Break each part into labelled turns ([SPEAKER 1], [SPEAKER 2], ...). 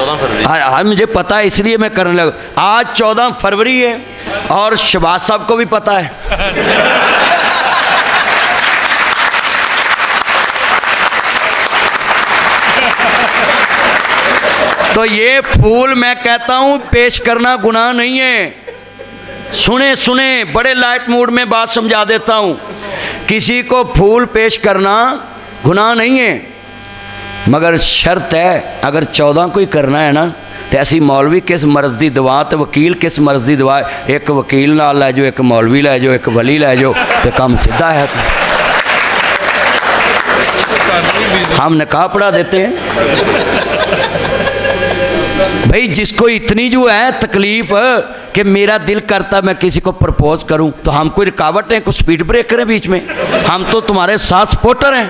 [SPEAKER 1] 14 फरवरी।
[SPEAKER 2] हाँ, मुझे पता है इसलिए मैं करने लगा। आज 14 फरवरी है और शहबाज साहब को भी पता है। तो ये फूल मैं कहता हूं पेश करना गुनाह नहीं है। सुने सुने, बड़े लाइट मूड में बात समझा देता हूं। किसी को फूल पेश करना गुनाह नहीं है, मगर शर्त है अगर 14 को ही करना है ना तो ऐसी मौलवी किस मर्ज़ दी दवा तो वकील किस मर्ज़ दी दवा। एक वकील नाल लै जाओ, एक मौलवी लै जाओ, एक वली लै जाओ तो काम सीधा है। हम निकाह पढ़ा देते हैं भाई। जिसको इतनी जो है तकलीफ कि मेरा दिल करता मैं किसी को प्रपोज करूं, तो हम कोई रुकावट है, कुछ स्पीड ब्रेकर है बीच में? हम तो तुम्हारे साथ सपोर्टर हैं।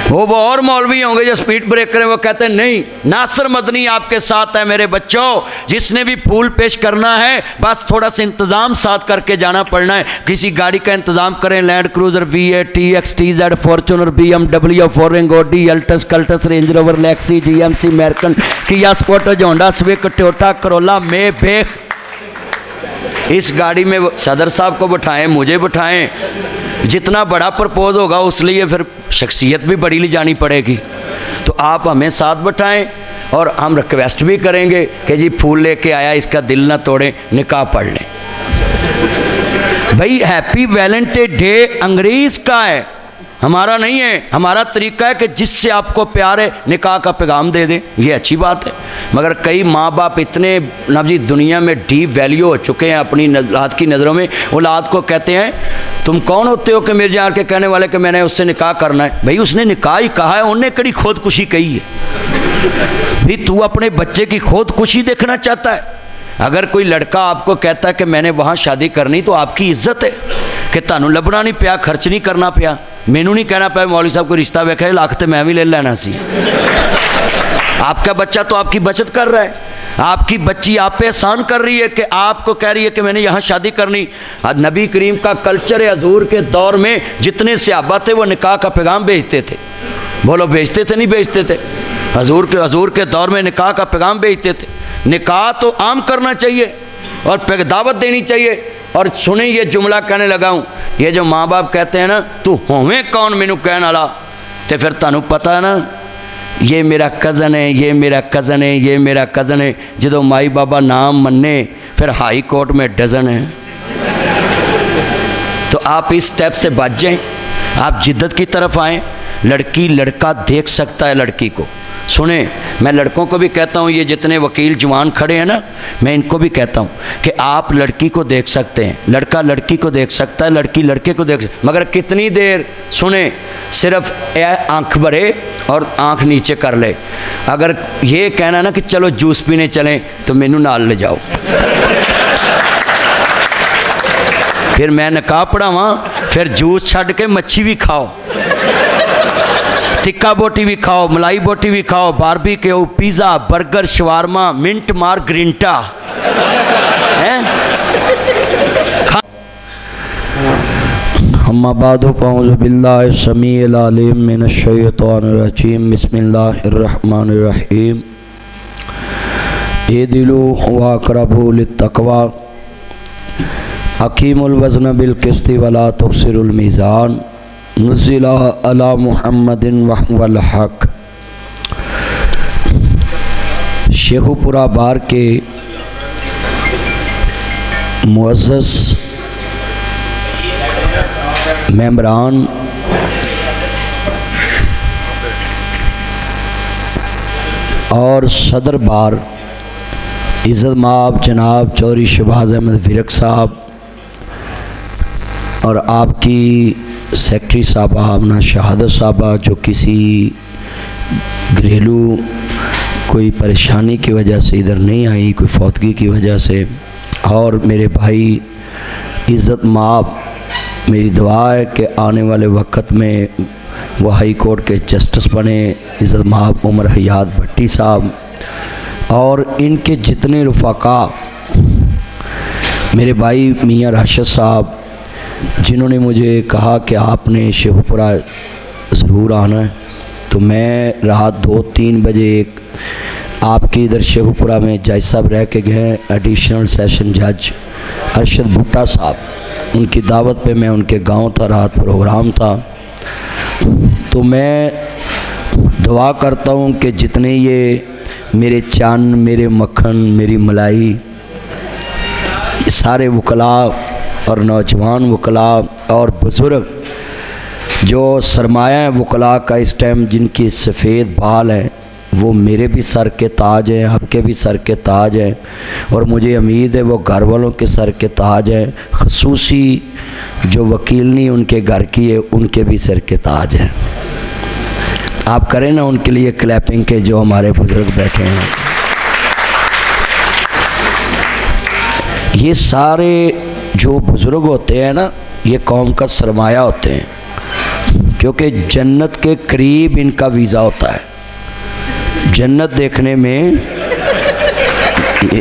[SPEAKER 2] वो और मौलवी होंगे जो स्पीड ब्रेकर हैं, वो कहते हैं नहीं नासिर मदनी आपके साथ है मेरे बच्चों। जिसने भी फूल पेश करना है बस थोड़ा सा इंतज़ाम साथ करके जाना पड़ना है। किसी गाड़ी का इंतज़ाम करें, land cruiser, V8, TX, TZ, Fortuner, BMW, फोरेंग, Audi, Altis, Cultus, Range Rover, Lexus, GMC, American, Kia Sportage, Honda Swift, Toyota Corolla, मे बेख। इस गाड़ी में सदर साहब को बिठाएं, मुझे बिठाएं। जितना बड़ा प्रपोज होगा उस लिए फिर शख्सियत भी बड़ी ली जानी पड़ेगी। तो आप हमें साथ बिठाएं और हम रिक्वेस्ट भी करेंगे कि जी फूल लेके आया, इसका दिल ना तोड़ें, निकाह पढ़ लें। भाई हैप्पी वैलेंटाइन डे अंग्रेज़ का है, हमारा नहीं है। हमारा तरीका है कि जिससे आपको प्यार है निकाह का पैगाम दे दें, ये अच्छी बात है। मगर कई माँ बाप इतने नबजी दुनिया में डीप वैल्यू हो चुके हैं अपनी औलाद की नज़रों में, औलाद को कहते हैं तुम कौन होते हो कि मेरे यहाँ के कहने वाले कि मैंने उससे निकाह करना है। भाई उसने निकाह ही कहा है, उन्हें कड़ी खुदकुशी कही है। भाई तू अपने बच्चे की खुदकुशी देखना चाहता है? अगर कोई लड़का आपको कहता है कि मैंने वहाँ शादी करनी, तो आपकी इज्जत है कि तुहानू लभना नहीं पिया, खर्च नहीं करना पिया, मैनू नहीं कहना पाया मौलवी साहब को रिश्ता वेखा लाख तो मैं भी ले लेना सी। आपका बच्चा तो आपकी बचत कर रहा है, आपकी बच्ची आप पे एहसान कर रही है कि आपको कह रही है कि मैंने यहाँ शादी करनी। आज नबी करीम का कल्चर है, हजूर के दौर में जितने सहाबा थे वो निकाह का पैगाम भेजते थे। बोलो भेजते थे नहीं भेजते थे? हजूर के दौर में निकाह का पैगाम भेजते थे। निकाह तो आम करना चाहिए और दावत देनी चाहिए। और सुने ये जुमला कहने लगा हूँ, ये जो माँ बाप कहते हैं ना तू होवें कौन मैनू कहने वाला, तो फिर तुहानू पता है ना ये मेरा कज़न है, ये मेरा कज़न है, ये मेरा कज़न है। जो माई बाबा नाम मन्ने फिर हाई कोर्ट में डजन है। तो आप इस स्टेप से बच जाएं, आप जिद्दत की तरफ आएँ। लड़की लड़का देख सकता है लड़की को। सुने मैं लड़कों को भी कहता हूँ, ये जितने वकील जवान खड़े हैं ना, मैं इनको भी कहता हूँ कि आप लड़की को देख सकते हैं, लड़का लड़की को देख सकता है, लड़की लड़के को देख सकता है, मगर कितनी देर? सुने सिर्फ आंख भरे और आंख नीचे कर ले। अगर ये कहना ना कि चलो जूस पीने चलें तो मैनू नाल ले जाओ, फिर मैं निकाह पढ़ावां, फिर जूस छड़ के मच्छी भी खाओ, टिक्का बोटी भी खाओ, मलाई बोटी भी खाओ, barbecue, pizza, burger, shawarma, mint margherita हैं। अम्मा बादो पाऊज़ु बिल्लाहि समीइल अलीम मिनश शैतानिर रजीम बिस्मिल्लाहिर रहमानिर रहीम। इदिलू व अक़रबू लित्तक़वा अक़ीमुल वज़न बिल क़िस्ति वला तुख़सिरुल मीज़ान नुज़िला अला मुहम्मदिन वल हक़। शेखुपुरा बार के मुअज़्ज़ज़ मेंबरान, और सदर बार इज़्ज़त माब जनाब चौधरी शहबाज अहमद फ़िरक साहब, और आपकी सेक्रेटरी साहबा अपना शहादत साहबा, जो किसी घरेलू कोई परेशानी की वजह से इधर नहीं आई, कोई फौतगी की वजह से, और मेरे भाई इज़्ज़त माब, मेरी दुआ है कि आने वाले वक्त में वो हाई कोर्ट के जस्टिस बने, इज़्ज़त माब उमर हयात भट्टी साहब, और इनके जितने रफ़ाका, मेरे भाई मियाँ राशिद साहब, जिन्होंने मुझे कहा कि आपने शेखुपुरा ज़रूर आना है। तो मैं रात 2-3 बजे एक आपके इधर शेखुपुरा में जज साहब रह के गए, एडिशनल सेशन जज अरशद भुट्टा साहब, उनकी दावत पे मैं उनके गांव था, रात प्रोग्राम था। तो मैं दुआ करता हूँ कि जितने ये मेरे चांद, मेरे मक्खन, मेरी मलाई, सारे वकला और नौजवान वकला और बुज़ुर्ग जो सरमाया है वकला का इस टाइम, जिनकी सफ़ेद बाल हैं, वो मेरे भी सर के ताज हैं, आपके भी सर के ताज हैं, और मुझे उम्मीद है वो घर वालों के सर के ताज हैं। ख़ुसूसी जो वकीलनी उनके घर की है, उनके भी सर के ताज हैं। आप करें ना उनके लिए क्लैपिंग के, जो हमारे बुज़ुर्ग बैठे हैं। ये सारे जो बुज़ुर्ग होते हैं ना, ये कौम का सरमाया होते हैं, क्योंकि जन्नत के करीब इनका वीज़ा होता है। जन्नत देखने में,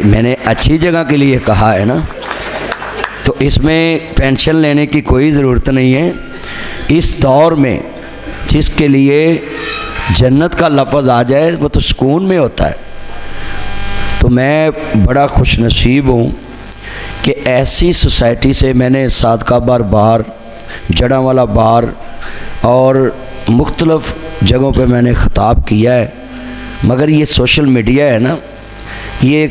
[SPEAKER 2] मैंने अच्छी जगह के लिए कहा है ना, तो इसमें पेंशन लेने की कोई ज़रूरत नहीं है। इस दौर में जिसके लिए जन्नत का लफ्ज़ आ जाए वो तो सुकून में होता है। तो मैं बड़ा खुश नसीब हूँ कि ऐसी सोसाइटी से मैंने सादकाबार बार, जड़ांवाला बार और मुख्तलिफ़ जगहों पे मैंने ख़िताब किया है। मगर ये सोशल मीडिया है ना, ये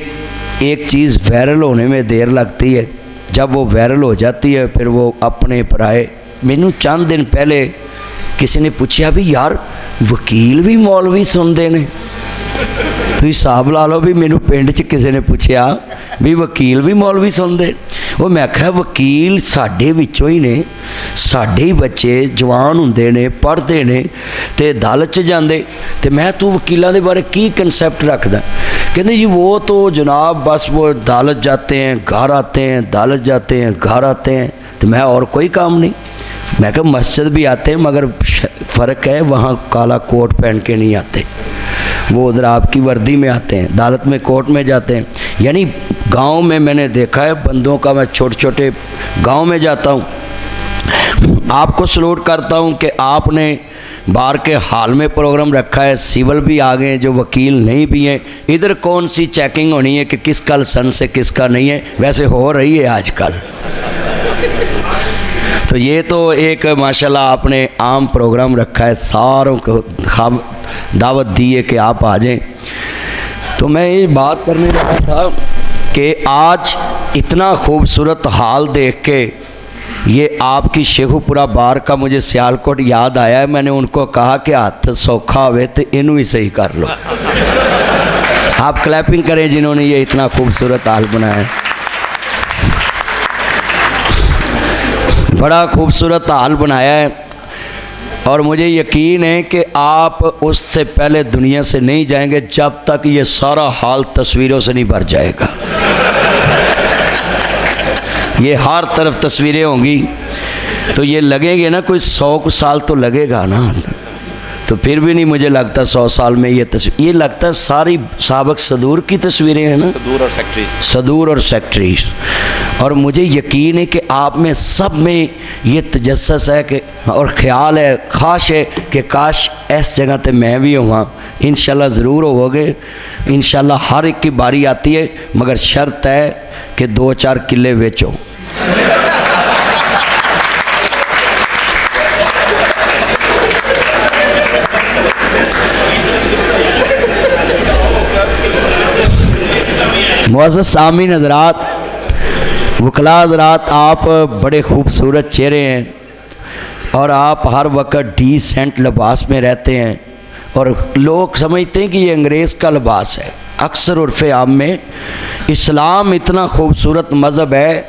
[SPEAKER 2] एक चीज़ वायरल होने में देर लगती है। जब वो वायरल हो जाती है फिर वो अपने पराए। मैनू चंद दिन पहले किसी ने पूछा भी यार वकील भी मौलवी सुनते हैं, तो हिसाब ला लो भी मैनू पिंड च किसी ने पूछा भी वकील भी मौलवी सुनते। वो मैं आख्या वकील साढ़े विचों ही ने, साढ़े ही बच्चे जवान होंदे ने, पढ़ते ने ते अदालत च जांदे, ते मैं तू वकीलों के बारे की कंसैप्ट रखदा? कहते जी वो तो जनाब बस वो अदालत जाते हैं घर आते हैं, अदालत जाते हैं घर आते हैं, तो मैं और कोई काम नहीं। मैं कहा मस्जिद भी आते हैं मगर फ़र्क है, वहाँ काला कोट पहन के नहीं आते, वो उधर आपकी वर्दी में आते हैं, अदालत में कोर्ट में जाते हैं। यानी गांव में मैंने देखा है बंदों का, मैं छोटे छोटे गांव में जाता हूँ। आपको सलूट करता हूँ कि आपने बार के हाल में प्रोग्राम रखा है, सिविल भी आ गए जो वकील नहीं भी हैं। इधर कौन सी चेकिंग होनी है कि किसका लाइसेंस है किसका नहीं है, वैसे हो रही है आजकल। तो ये तो एक माशाल्लाह आपने आम प्रोग्राम रखा है, सारों को दावत दी है कि आप आ जाएं। तो मैं ये बात करने लगा था कि आज इतना खूबसूरत हाल देख के ये आपकी शेखुपुरा बार का मुझे सियालकोट याद आया है। मैंने उनको कहा कि हाथ सौखा हुए तो इनू ही सही कर लो। आप क्लैपिंग करें जिन्होंने ये इतना खूबसूरत हाल बनाया है। बड़ा खूबसूरत हाल बनाया है और मुझे यकीन है कि आप उससे पहले दुनिया से नहीं जाएंगे जब तक ये सारा हाल तस्वीरों से नहीं भर जाएगा। ये हर तरफ तस्वीरें होंगी तो ये लगेंगे ना, कोई 100 साल तो लगेगा ना, तो फिर भी नहीं मुझे लगता 100 साल में ये तस्वीर, ये लगता है सारी साबिक सदूर की तस्वीरें हैं ना, सदूर और सेक्रेटरीज। और मुझे यकीन है कि आप में सब में ये तजस्सुस है कि और ख्याल है, ख्वाहिश है कि काश इस जगह पे मैं भी हुआ। इंशाल्लाह ज़रूर होगे, इंशाल्लाह हर एक की बारी आती है, मगर शर्त है कि 2-4 किले बेचो। मुअज़्ज़ज़ सामीन हज़रात, वकला हज़रात, आप बड़े खूबसूरत चेहरे हैं और आप हर वक्त डिसेंट लिबास में रहते हैं और लोग समझते हैं कि ये अंग्रेज़ का लिबास है। अक्सर उर्फ़ आम में इस्लाम इतना खूबसूरत मज़हब है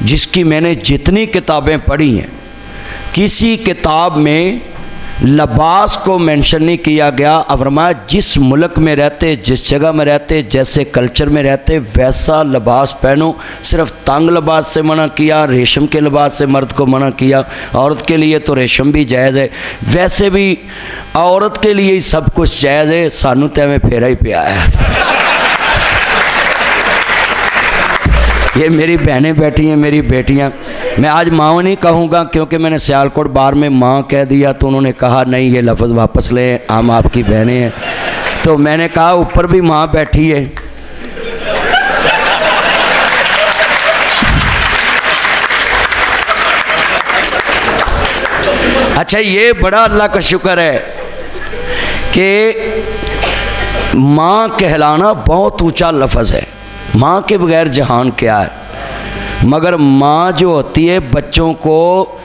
[SPEAKER 2] जिसकी मैंने जितनी किताबें पढ़ी हैं, किसी किताब में लिबास को मेंशन नहीं किया गया। फरमाया जिस मुल्क में रहते, जिस जगह में रहते, जैसे कल्चर में रहते वैसा लिबास पहनो। सिर्फ तंग लिबास से मना किया, रेशम के लिबास से मर्द को मना किया। औरत के लिए तो रेशम भी जायज़ है, वैसे भी औरत के लिए ही सब कुछ जायज़ है। सानू तो एवें फेरा ही पिया है। ये मेरी बहनें बैठी हैं, मेरी बेटियाँ, मैं आज माँ नहीं कहूँगा क्योंकि मैंने सियालकोट बार में माँ कह दिया तो उन्होंने कहा नहीं ये लफ्ज़ वापस लें, हम आपकी बहनें हैं। तो मैंने कहा ऊपर भी माँ बैठी है। अच्छा, ये बड़ा अल्लाह का शुक्र है कि माँ कहलाना बहुत ऊंचा लफ्ज़ है। माँ के बगैर जहान क्या है। मगर माँ जो होती है बच्चों को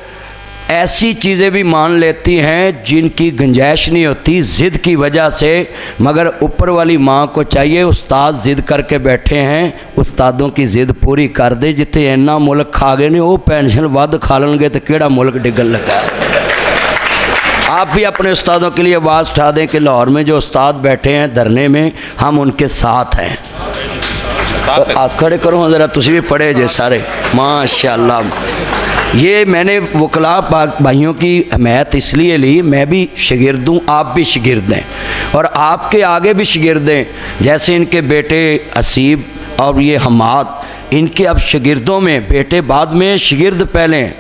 [SPEAKER 2] ऐसी चीज़ें भी मान लेती हैं जिनकी गुंजाइश नहीं होती ज़िद की वजह से। मगर ऊपर वाली माँ को चाहिए, उस्ताद ज़िद करके बैठे हैं, उस्तादों की ज़िद पूरी कर दे। जिथे इन्ना मुल्क खा गए ने वो पेंशन वध खा लेंगे तो केड़ा मुल्क डिगन लगा। आप भी अपने उस्तादों के लिए आवाज़ उठा दें कि लाहौर में जो उस्ताद बैठे हैं धरने में, हम उनके साथ हैं। तो आप खड़े करो ज़रा, तुसी भी पढ़े जे सारे माशाअल्लाह। ये मैंने वकला भाइयों की हमायत इसलिए ली, मैं भी शागिर्द हूँ, आप भी शागिर्द हैं और आपके आगे भी शागिर्द हैं। जैसे इनके बेटे हसीब और ये हमाद, इनके अब शागिर्दों में बेटे बाद में, शागिर्द पहले हैं।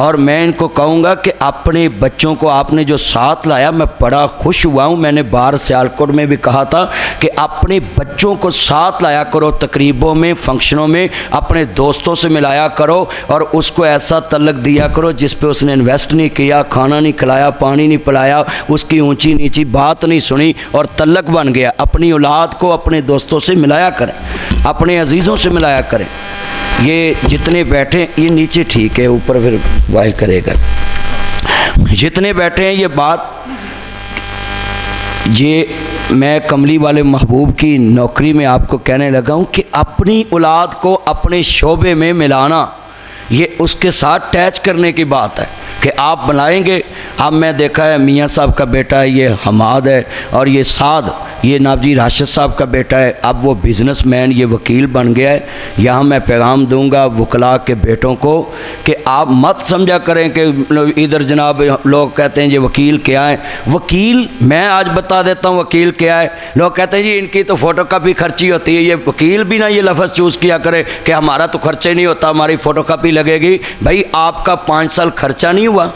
[SPEAKER 2] और मैं इनको कहूँगा कि अपने बच्चों को आपने जो साथ लाया, मैं बड़ा खुश हुआ हूँ। मैंने बाहर सियालकोट में भी कहा था कि अपने बच्चों को साथ लाया करो, तकरीबों में, फंक्शनों में अपने दोस्तों से मिलाया करो और उसको ऐसा तलक दिया करो जिस पे उसने इन्वेस्ट नहीं किया, खाना नहीं खिलाया, पानी नहीं पिलाया, उसकी ऊंची नीची बात नहीं सुनी और तलक बन गया। अपनी औलाद को अपने दोस्तों से मिलाया करें, अपने अजीज़ों से मिलाया करें। ये जितने बैठे, ये नीचे ठीक है, ऊपर फिर वाही करेगा। जितने बैठे हैं ये बात, ये मैं कमली वाले महबूब की नौकरी में आपको कहने लगा हूँ कि अपनी औलाद को अपने शोबे में मिलाना, ये उसके साथ टैच करने की बात है कि आप बनाएंगे। अब मैं देखा है मियाँ साहब का बेटा है, ये हमाद है, और ये साद, ये नाबजी राशिद साहब का बेटा है। अब वो बिज़नेसमैन, ये वकील बन गया है। यहाँ मैं पैगाम दूंगा वकला के बेटों को कि आप मत समझा करें कि इधर जनाब लोग कहते हैं ये वकील क्या है। वकील, मैं आज बता देता हूँ वकील क्या है। लोग कहते हैं जी इनकी तो फ़ोटो कापी खर्ची होती है। ये वकील भी ना ये लफ्ज़ चूज़ किया करे कि हमारा तो खर्चा ही नहीं होता, हमारी फ़ोटो कापी लगेगी। भाई आपका 5 साल खर्चा नहीं हुआ?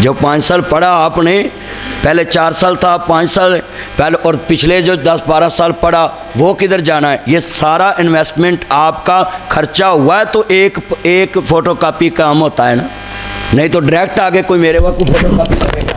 [SPEAKER 2] जो 5 साल पढ़ा आपने, पहले 4 साल था, 5 साल पहले, और पिछले जो 10-12 साल पढ़ा वो किधर जाना है? ये सारा इन्वेस्टमेंट आपका खर्चा हुआ है। तो एक फ़ोटो कापी काम होता है ना, नहीं तो डायरेक्ट आगे कोई मेरे वक्त फ़ोटो कापी करेगा।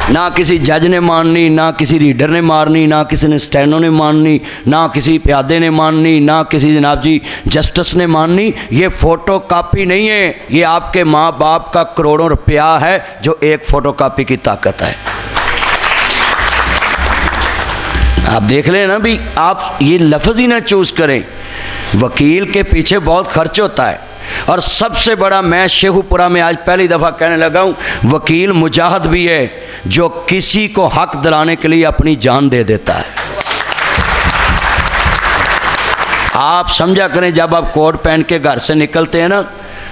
[SPEAKER 2] ना किसी जज ने माननी, ना किसी रीडर ने मारनी, ना किसी ने स्टैनो ने माननी, ना किसी प्यादे ने माननी, ना किसी जनाब जी जस्टिस ने माननी। ये फ़ोटो कापी नहीं है, ये आपके माँ बाप का करोड़ों रुपया है जो एक फ़ोटो कापी की ताकत है। आप देख लें ना भी, आप ये लफ्ज़ ही ना चूज़ करें। वकील के पीछे बहुत खर्च होता है। और सबसे बड़ा, मैं शेखुपुरा में आज पहली दफ़ा कहने लगा हूँ, वकील मुजाहिद भी है जो किसी को हक दिलाने के लिए अपनी जान दे देता है। आप समझा करें, जब आप कोट पहन के घर से निकलते हैं ना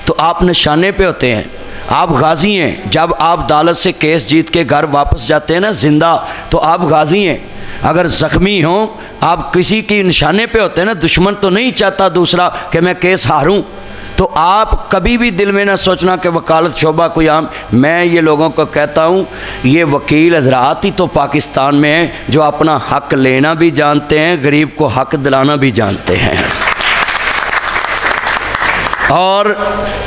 [SPEAKER 2] तो आप निशाने पे होते हैं, आप गाजी हैं। जब आप अदालत से केस जीत के घर वापस जाते हैं ना जिंदा, तो आप गाजी हैं। अगर ज़ख्मी हों, आप किसी की निशाने पे होते हैं ना। दुश्मन तो नहीं चाहता दूसरा कि मैं केस हारूं। तो आप कभी भी दिल में ना सोचना कि वकालत शोबा कोई आम। मैं ये लोगों को कहता हूँ, ये वकील हज़रात ही तो पाकिस्तान में हैं जो अपना हक लेना भी जानते हैं, गरीब को हक दिलाना भी जानते हैं। और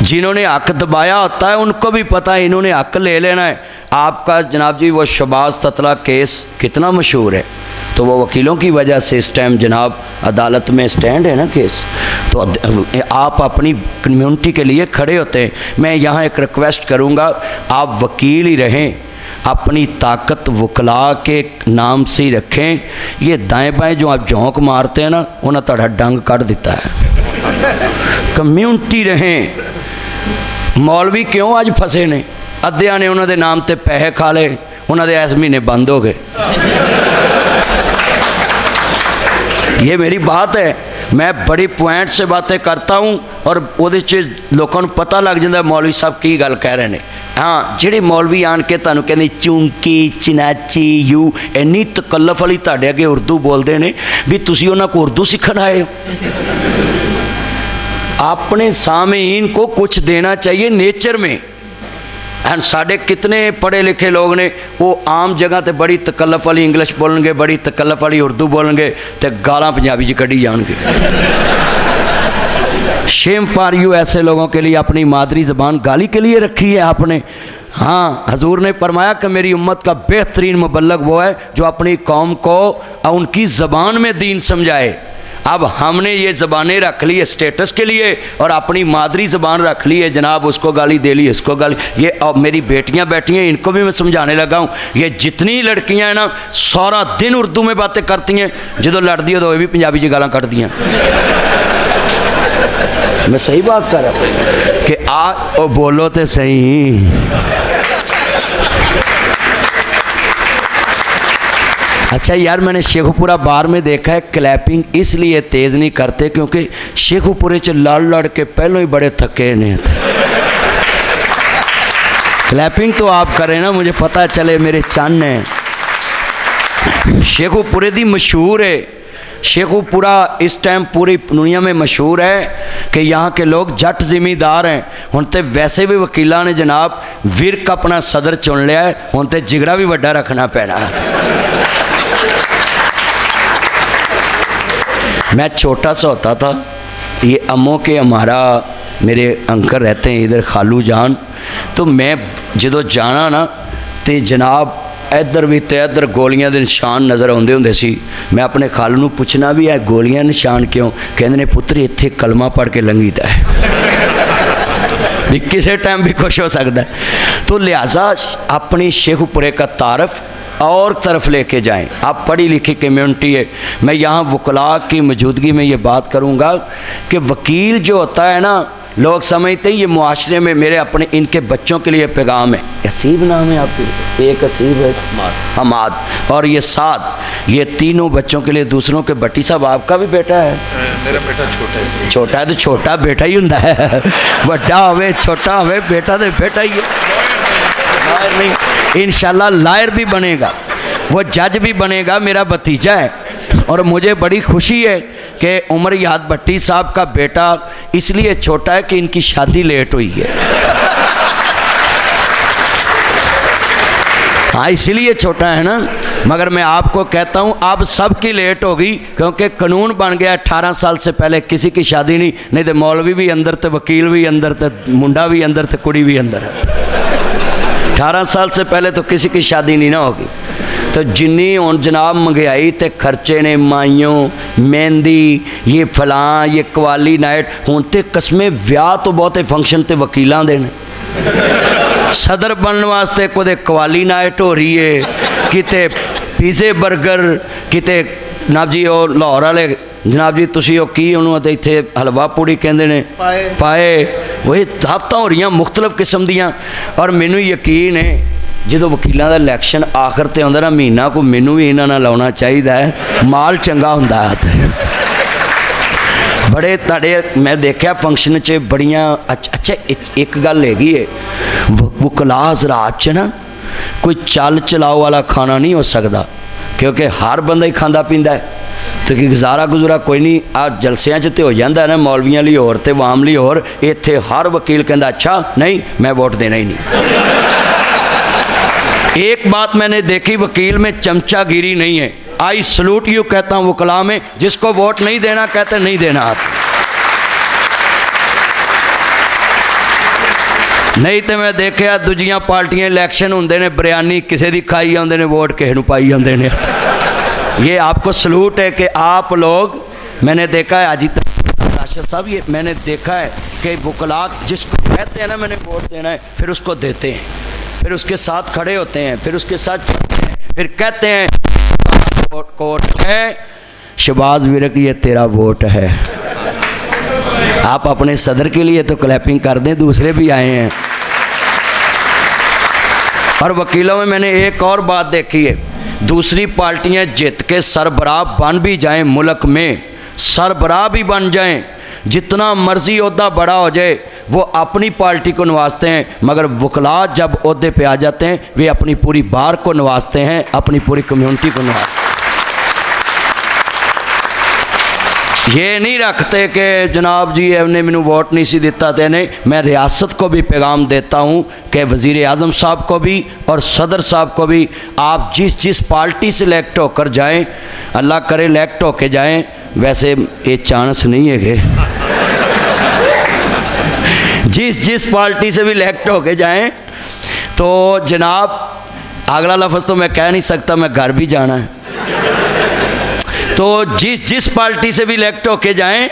[SPEAKER 2] जिन्होंने हक दबाया होता है उनको भी पता है इन्होंने हक ले लेना है। आपका जनाब जी वो शहबाज ततला केस कितना मशहूर है, तो वो वकीलों की वजह से इस टाइम जनाब अदालत में स्टैंड है ना केस। तो आप अपनी कम्युनिटी के लिए खड़े होते हैं। मैं यहाँ एक रिक्वेस्ट करूँगा, आप वकील ही रहें, अपनी ताकत वकला के नाम से ही रखें। ये दाएं बाएं जो आप झोंक मारते हैं ना, उन्हें तड़ा डंग कर देता है। कम्युनिटी रहें। मौलवी क्यों आज फसे ने? अद्धिया ने उन्होंने नाम ते पैसे खा ले, उन्होंने इस महीने बंद हो गए। ये मेरी बात है। मैं बड़ी पॉइंट से बातें करता हूँ और वो लोगों को पता लग जाता मौलवी साहब की गल कह रहे हैं। हाँ ਜਿਹੜੇ मौलवी आन के तुहानूं कहंदे चूंकी चिनाची यू इन्नी तकल्लफ वाली तुहाडे अगे उर्दू बोलते हैं भी तुसीं उन्हां को उर्दू सीखण आए हो। अपने सामीन को कुछ देना चाहिए नेचर में। एंड साढ़े कितने पढ़े लिखे लोग ने वो आम जगह ते बड़ी तकल्लफ वाली इंग्लिश बोलेंगे, बड़ी तकल्लफ वाली उर्दू बोलेंगे तो गालां पंजाबी च कढ़ी जाएंगे। शेम फॉर यू ऐसे लोगों के लिए। अपनी मादरी ज़बान गाली के लिए रखी है आपने। हाँ, हजूर ने फरमाया कि मेरी उम्मत का बेहतरीन मुबल्लग वो है जो अपनी कौम को उनकी ज़बान में दीन समझाए। अब हमने ये ज़बानें रख ली है स्टेटस के लिए और अपनी मादरी ज़बान रख ली है जनाब, उसको गाली दे ली, इसको गाली। ये अब मेरी बेटियां बैठी हैं, इनको भी मैं समझाने लगा हूँ। ये जितनी लड़कियां हैं ना सारा दिन उर्दू में बातें करती हैं, जो लड़ती हो तो ये भी पंजाबी च गालां कढ़दी हैं। मैं सही बात कर रहा हूँ कि ओ बोलो तो सही। अच्छा यार, मैंने शेखुपुरा बार में देखा है क्लैपिंग इसलिए तेज़ नहीं करते क्योंकि शेखुपुरे च लड़ के पहलों ही बड़े थके ने। क्लैपिंग तो आप करें ना, मुझे पता चले मेरे चन्न है। शेखुपुरे दी मशहूर है। शेखुपुरा इस टाइम पूरी दुनिया में मशहूर है कि यहाँ के लोग जट जिमीदार हैं। हुण तो वैसे भी वकीलों ने जनाब विरक अपना सदर चुन लिया है, हुण तो जिगरा भी वड्डा रखना पैना। मैं छोटा सा होता था, ये अम्मो के हमारा मेरे अंकल रहते हैं इधर खालू जान, तो मैं जो जाना ना तो जनाब इधर भी तो इधर गोलियां के निशान नज़र आते होंगे सी। मैं अपने खालू नूं पुछना भी है गोलियां निशान क्यों, कहते हैं पुत्र इत्थे कलमा पढ़ के लंघीदा है। भी किसी टाइम भी कुछ हो सकता है। तो लिहाजा अपनी शेखुपुरे का तारफ़ और तरफ लेके जाएं। आप पढ़ी लिखी कम्युनिटी है। मैं यहाँ वकला की मौजूदगी में ये बात करूँगा कि वकील जो होता है ना, लोग समझते हैं ये मुआशरे में मेरे अपने इनके बच्चों के लिए पैगाम है। हसीब नाम है आपके, एक हसीब है, हमाद और ये साद, ये तीनों बच्चों के लिए दूसरों के। भट्टी साहब आपका भी बेटा है?
[SPEAKER 1] मेरा बेटा छोटा है।
[SPEAKER 2] छोटा है तो छोटा बेटा ही होता है, बड़ा होवे छोटा होवे बेटा तो बेटा ही है। नहीं, इंशाल्लाह लायर भी बनेगा, वो जज भी बनेगा, मेरा भतीजा है। और मुझे बड़ी खुशी है कि उमर याद भट्टी साहब का बेटा इसलिए छोटा है कि इनकी शादी लेट हुई है। हाँ, इसलिए छोटा है ना। मगर मैं आपको कहता हूँ अब सबकी लेट होगी क्योंकि कानून बन गया 18 साल से पहले किसी की शादी नहीं तो मौलवी भी अंदर तो वकील भी अंदर तो मुंडा भी अंदर तो कुड़ी भी अंदर है। 18 साल से पहले तो किसी की शादी नहीं ना होगी। तो जिन्नी हुण जनाब महंगाई ते खर्चे ने, माइयों मेहंदी, ये फलां, ये कवाली नाइट, हुण ते कसमें ब्याह तो बहुते फंक्शन तो वकीलों दे ने। सदर बनने वास्ते कोई कवाली नाइट हो रही है, किते पिज़े बर्गर, किते जनाब जी वो लाहौर वाले जनाब जी तुसी की उन्होंने इत्थे हलवा पूड़ी कहते ने पाए, वही दावतां हो रही मुख्तलिफ किस्म दियाँ। और मैनू यकीन है जो वकीलों का इलैक्शन आखिर ते आउंदा ना महीना को, मैनू भी इन्हां नाल लाउणा चाहिदा है, माल चंगा हुंदा है। बड़े ताड़े मैं देखा फंक्शन च बड़ियाँ अच्छा एक गल हैगी है, वकला हज़रात च ना कोई चल चलाओ वाला खाना नहीं हो सकता क्योंकि हर बंदा ही खांदा पींदा है। तो कि गुजारा गुजरा कोई नहीं। आ जलसियां च तो हो जाता है ना, मौलवियां लिए होर ते वाम लिए होर, इत्थे हर वकील कहता अच्छा नहीं मैं वोट देना ही नहीं। एक बात मैंने देखी, वकील में चमचागिरी नहीं है। आई सलूट यू कहता हूँ वकला में, जिसको वोट नहीं देना कहते नहीं देना आप। नहीं तो मैं देखा दूजियां पार्टियां इलैक्शन होंदे ने, बिरयानी किसी की खाई आते हैं, वोट किसी को पाई आते हैं। ये आपको सलूट है कि आप लोग, मैंने देखा है अजी राशिद साहब, ये मैंने देखा है कि वकला जिसको कहते हैं ना मैंने वोट देना है, फिर उसको देते हैं, फिर उसके साथ खड़े होते हैं, फिर उसके साथ चलते हैं, फिर कहते हैं कोर्ट है शहबाज विरक ये तेरा वोट है। आप अपने सदर के लिए तो क्लैपिंग कर दें, दूसरे भी आए हैं। और वकीलों में मैंने एक और बात देखी है, दूसरी पार्टियां जित के सरबराह बन भी जाएं मुल्क में सरबराह भी बन जाएं, जितना मर्जी ओहदा बड़ा हो जाए, वो अपनी पार्टी को नवाजते हैं, मगर वकला जब ओहदे पे आ जाते हैं वे अपनी पूरी बार को नवाजते हैं, अपनी पूरी कम्युनिटी को नवाजते हैं। ये नहीं रखते कि जनाब जी ने मैनू वोट नहीं सी दिता ते नहीं। मैं रियासत को भी पैगाम देता हूँ कि वज़ीर आज़म साहब को भी और सदर साहब को भी, आप जिस जिस पार्टी से इलेक्ट होकर जाएं, अल्लाह करे इलेक्ट होकर जाएं, वैसे ये चांस नहीं है कि जिस जिस पार्टी से भी इलेक्ट होके जाएं, तो जनाब अगला लफ्ज़ तो मैं कह नहीं सकता, मैं घर भी जाना है। तो जिस जिस पार्टी से भी इलेक्ट होके जाएं,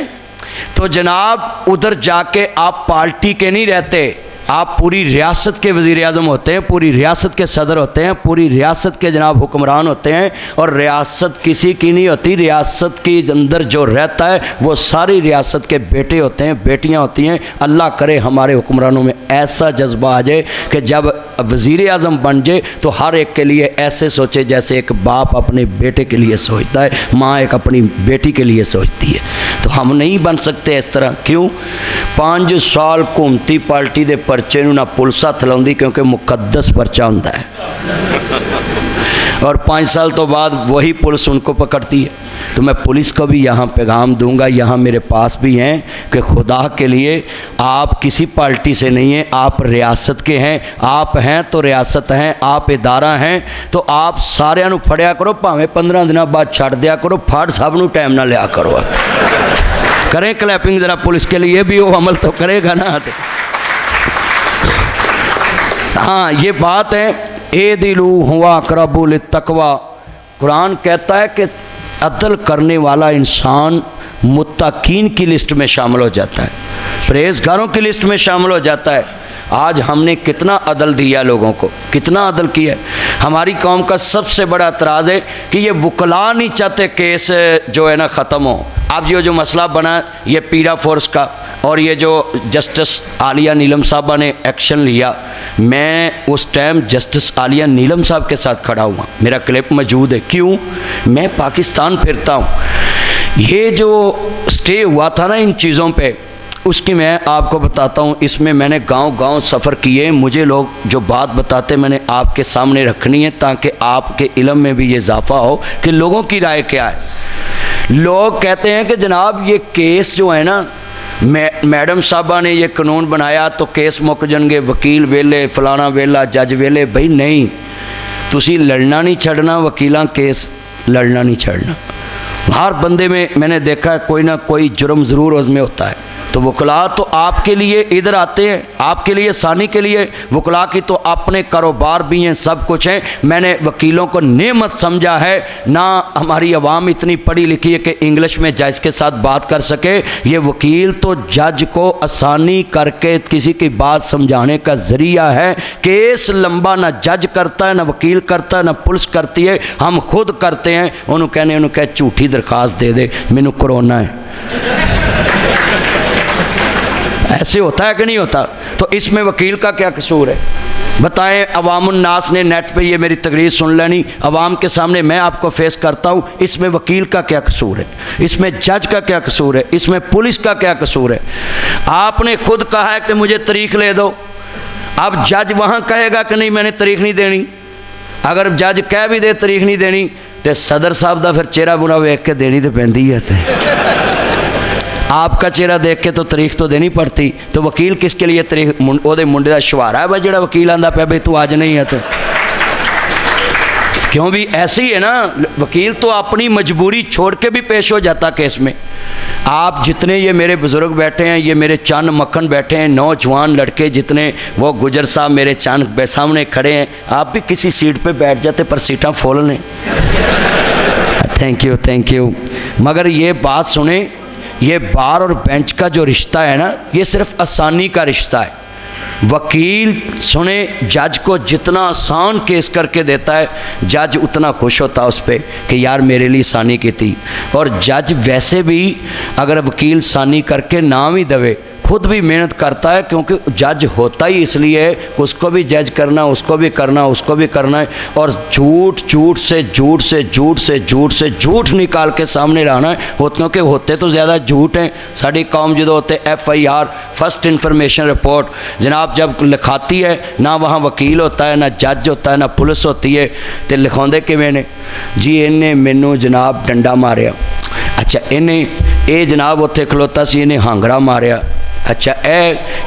[SPEAKER 2] तो जनाब उधर जाके आप पार्टी के नहीं रहते, आप पूरी रियासत के वज़ीर आज़म होते हैं, पूरी रियासत के सदर होते हैं, पूरी रियासत के जनाब हुक्मरान होते हैं। और रियासत किसी की नहीं होती, रियासत के अंदर जो रहता है वो सारी रियासत के बेटे होते हैं, बेटियां होती हैं। अल्लाह करे हमारे हुक्मरानों में ऐसा जज्बा आ जाए कि जब वज़ीर आज़म बन जाए तो हर एक के लिए ऐसे सोचे जैसे एक बाप अपने बेटे के लिए सोचता है, माँ एक अपनी बेटी के लिए सोचती है। तो हम नहीं बन सकते इस तरह। क्यों? 5 साल घूमती पार्टी दे परचे नूं ना पुलिस हथ लाउंदी, क्योंकि मुकद्दस परचा हुंदा है, और 5 साल तो बाद वही पुलिस उनको पकड़ती है। तो मैं पुलिस को भी यहाँ पैगाम दूंगा, यहाँ मेरे पास भी हैं, कि खुदा के लिए आप किसी पार्टी से नहीं हैं, आप रियासत के हैं। आप हैं तो रियासत हैं, आप इदारा हैं, तो आप सारिਆਂ ਨੂੰ फड़िया करो, भावें 15 दिनों बाद छड़ दिया करो, फड़ सब नूं टाइम ना लिया करो। करें क्लैपिंग ज़रा पुलिस के लिए, भी वो अमल तो करेगा ना। हाँ, ये बात है। ए दिलू हुआ अक़रबु तकवा, कुरान कहता है कि अदल करने वाला इंसान मुत्तकीन की लिस्ट में शामिल हो जाता है, परहेज़गारों की लिस्ट में शामिल हो जाता है। आज हमने कितना अदल दिया लोगों को, कितना अदल किया। हमारी कौम का सबसे बड़ा एतराज़ है कि ये वकला नहीं चाहते केस जो है ना ख़त्म हो। अब जो मसला बना ये पीरा फोर्स का, और ये जो जस्टिस आलिया नीलम साहबा ने एक्शन लिया, मैं उस टाइम जस्टिस आलिया नीलम साहब के साथ खड़ा हुआ, मेरा क्लिप मौजूद है। क्यों? मैं पाकिस्तान फिरता हूँ। ये जो स्टे हुआ था ना इन चीज़ों पे, उसकी मैं आपको बताता हूँ। इसमें मैंने गांव-गांव सफ़र किए, मुझे लोग जो बात बताते मैंने आपके सामने रखनी है, ताकि आपके इल्म में भी ये इजाफ़ा हो कि लोगों की राय क्या है। लोग कहते हैं कि जनाब ये केस जो है ना, मैडम साहबा ने ये कानून बनाया तो केस मुक जाएंगे, वकील वेले, फलाना वेला, जज वेले। भाई नहीं, तुसी लड़ना नहीं छड़ना, वकीलां केस लड़ना नहीं छड़ना। हर बंदे में मैंने देखा है कोई ना कोई जुर्म ज़रूर उसमें होता है। तो वकला तो आपके लिए इधर आते हैं, आपके लिए आसानी के लिए। वकला की तो अपने कारोबार भी हैं, सब कुछ हैं। मैंने वकीलों को नेमत समझा है। ना हमारी आवाम इतनी पढ़ी लिखी है कि इंग्लिश में जज के साथ बात कर सके। ये वकील तो जज को आसानी करके किसी की बात समझाने का ज़रिया है। केस लंबा ना जज करता है, ना वकील करता है, ना पुलिस करती है, हम खुद करते हैं। उन्होंने कह झूठी दरखास्त दे दे, मैनू कोरोना है। ऐसे होता है कि नहीं होता? तो इसमें वकील का क्या कसूर है? बताएं। अवामुन्नास ने नेट पे ये मेरी तकरीर सुन लेनी, अवाम के सामने मैं आपको फेस करता हूँ। इसमें वकील का क्या कसूर है? इसमें जज का क्या कसूर है? इसमें पुलिस का क्या कसूर है? आपने खुद कहा है कि मुझे तारीख ले दो। अब जज वहाँ कहेगा कि नहीं मैंने तारीख नहीं देनी। अगर जज कह भी दे तारीख नहीं देनी, तो सदर साहब का फिर चेहरा बुरा वेख के देनी तो पैंदी है। आपका चेहरा देख के तो तारीख तो देनी पड़ती। तो वकील किसके लिए तारीख? ओदे मुंडे का शुहारा है भाई, जो वकील आंदा पे भाई तू आज नहीं है। तो क्यों भी ऐसे ही है ना, वकील तो अपनी मजबूरी छोड़ के भी पेश हो जाता केस में। आप जितने ये मेरे बुज़ुर्ग बैठे हैं, ये मेरे चंद मक्खन बैठे हैं, नौजवान लड़के जितने, वो गुजर साहब मेरे चंद सामने खड़े हैं, आप भी किसी सीट पे बैठ जाते पर सीटां फुल ने। Thank you. मगर ये बात सुने, ये बार और बेंच का जो रिश्ता है ना, ये सिर्फ आसानी का रिश्ता है। वकील सुने, जज को जितना आसान केस करके देता है, जज उतना खुश होता है उस पर कि यार मेरे लिए आसानी की थी। और जज वैसे भी अगर वकील आसानी करके ना भी दवे खुद भी मेहनत करता है, क्योंकि जज होता ही इसलिए है उसको भी जज करना, उसको भी करना, उसको भी करना है, और झूठ झूठ निकाल के सामने लाना है। क्योंकि होते तो ज़्यादा झूठ हैं। साड़ी कौम जो होते FIR फर्स्ट इन्फॉर्मेशन रिपोर्ट जनाब जब लिखाती है, ना वहाँ वकील होता है, ना जज होता है, ना पुलिस होती है, तो लिखाते किवें ने जी इन्हें मैनू जनाब डंडा मारिया, अच्छा इन्हें जनाब उत्थे खलोता सी इन्हें हांगरा मारिया, अच्छा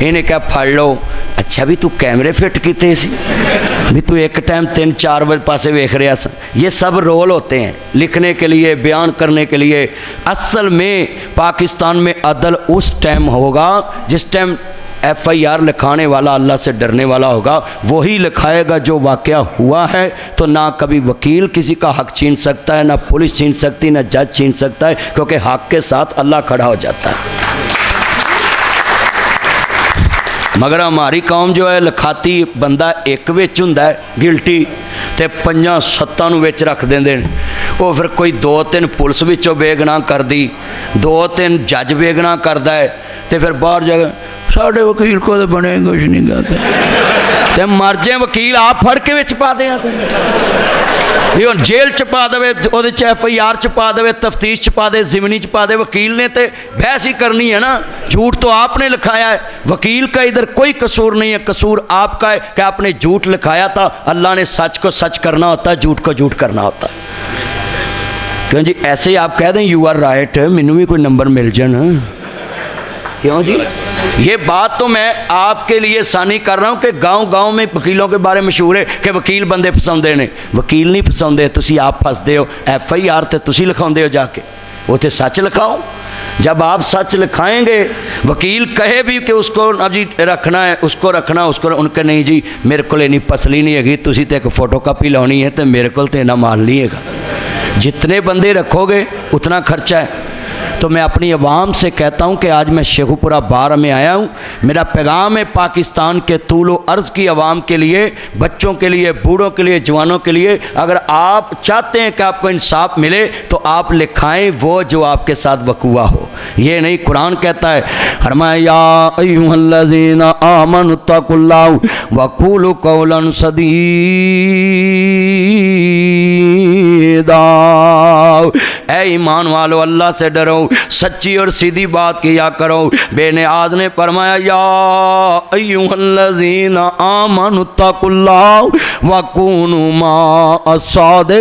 [SPEAKER 2] इन्हें क्या फड़ लो, अच्छा भी तू कैमरे फिट किते सी, भी तू एक टाइम 3-4 पासे वेख रहा सा। ये सब रोल होते हैं लिखने के लिए, बयान करने के लिए। असल में पाकिस्तान में अदल उस टाइम होगा जिस टाइम FIR लिखाने वाला अल्लाह से डरने वाला होगा, वही लिखाएगा जो वाक़या हुआ है। तो ना कभी वकील किसी का हक छीन सकता है, ना पुलिस छीन सकती, ना जज छीन सकता है, क्योंकि हक के साथ अल्लाह खड़ा हो जाता है। मगर हमारी कौम जो है लिखाती बंदा एक विच हुंदा है गिल्टी, ते 5-7 नूं विच रख देंदे ने। वो फिर कोई 2-3 पुलिस विचों बेगुनाह कर दी, 2-3 जज बेगुनाह करदा है, तो फिर बाहर जाके साढ़े वकील को तो बने कुछ नहीं कहते, तो मर जाए वकील आप फड़ के विच पा दें, भी हम जेल च पा दे, वो FIR च पा दे, तफ्तीश च पा दे, जिमनी च पा दे। वकील ने तो बहस ही करनी है ना, झूठ तो आपने लिखाया है, वकील का इधर कोई कसूर नहीं है, कसूर आपका है कि आपने झूठ लिखाया था। अल्लाह ने सच को सच करना होता है, झूठ को झूठ करना होता है। क्यों जी ऐसे ही आप कह दें यू आर राइट, मैनू भी कोई नंबर मिल जाए, क्यों जी? ये बात तो मैं आपके लिए आसानी कर रहा हूँ कि गांव-गांव में वकीलों के बारे में मशहूर है कि वकील बंदे फसाउंदे ने। वकील नहीं फसाउंदे, तुसी आप फसदे हो। FIR तो तुसी लिखाउंदे हो जाके, वो तो सच लिखाओ। जब आप सच लिखाएंगे, वकील कहे भी कि उसको अब जी रखना है, उसको रखना, उसको उनके नहीं जी मेरे को इन्नी पसली नहीं हैगी, तुसी तो एक फोटो कापी लानी है, तो मेरे को तो इन्ना माल नहीं है। जितने बंदे रखोगे उतना खर्चा है। तो मैं अपनी आवाम से कहता हूँ कि आज मैं शेखुपुरा बार में आया हूँ, मेरा पैगाम है पाकिस्तान के तूलो अर्ज़ की आवाम के लिए, बच्चों के लिए, बूढ़ों के लिए, जवानों के लिए। अगर आप चाहते हैं कि आपको इंसाफ मिले तो आप लिखाएं वो जो आपके साथ वक़ुआ हो। ये नहीं, कुरान कहता है फरमाया अय्युहल्लज़ीना आमनुत्तकुल्लाह वक़ूलू कौलन सदीदा, ऐ ईमान वालो अल्लाह से डरो, सच्ची और सीधी बात किया करो। बेनियाज ने फरमाया या अय्युहल्लज़ीना आमनुत्तकुल्लाह वकूनू माअस्सादिकीन।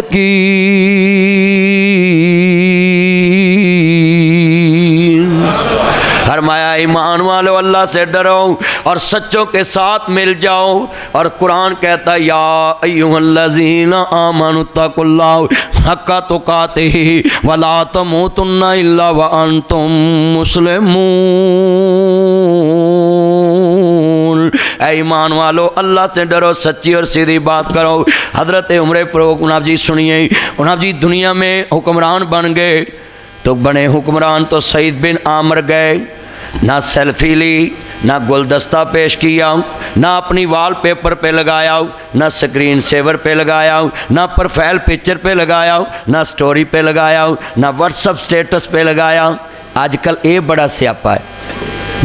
[SPEAKER 2] फरमाया ईमान वालो अल्लाह से डरो और सच्चों के साथ मिल जाओ। और कुरान कहता है या अय्युहल्लज़ीना आमनुत्तकुल्लाह हक्का तुकातिही वला तमूतुन्ना इल्ला व अंतुम मुस्लिमून। ऐ ईमान वालो अल्लाह से डरो, सच्ची और सीधी बात करो। हज़रत उमर फ़ारूक उन्हां जी सुनिए, उन्हां जी दुनिया में हुक्मरान बन गए, तो बने हुक्मरान तो सईद बिन आमर गए, ना सेल्फी ली, ना गुलदस्ता पेश किया, ना अपनी वाल पेपर पे लगाया, ना स्क्रीन सेवर पे लगाया, ना प्रोफाइल पिक्चर पे लगाया, ना स्टोरी पे लगाया, ना व्हाट्सअप स्टेटस पे लगाया। आजकल ये बड़ा स्यापा है,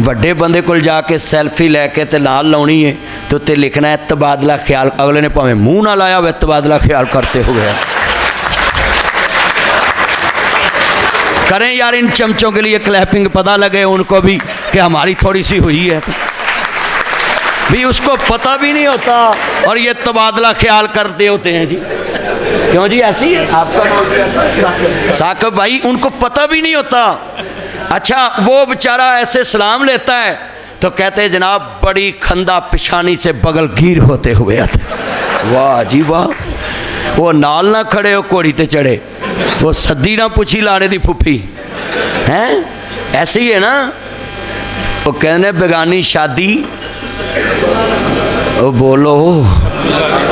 [SPEAKER 2] वड्डे बंदे को जाके सेल्फी लैके ते नाल लाउनी है तो उत्ते लिखना है तबादला ख्याल, अगले ने भावें मूँह ना लाया हुआ तबादला ख्याल करते हुए। करें यार इन चमचों के लिए क्लैपिंग, पता लगे उनको भी कि हमारी थोड़ी सी हुई है, भी उसको पता भी नहीं होता और ये तबादला ख्याल करते होते हैं जी। क्यों जी ऐसी है आपका साकिब भाई, उनको पता भी नहीं होता। अच्छा वो बेचारा ऐसे सलाम लेता है तो कहते हैं जनाब बड़ी खंदा पिशानी से बगल गिर होते हुए आते। वाह जी वाह, वो नाल ना खड़े हो घोड़ी ते चढ़े, वो सद्दी ना पुछी लाने दी फुफी हैं, ऐसे ही है ना। वो कहने बेगानी शादी, वो बोलो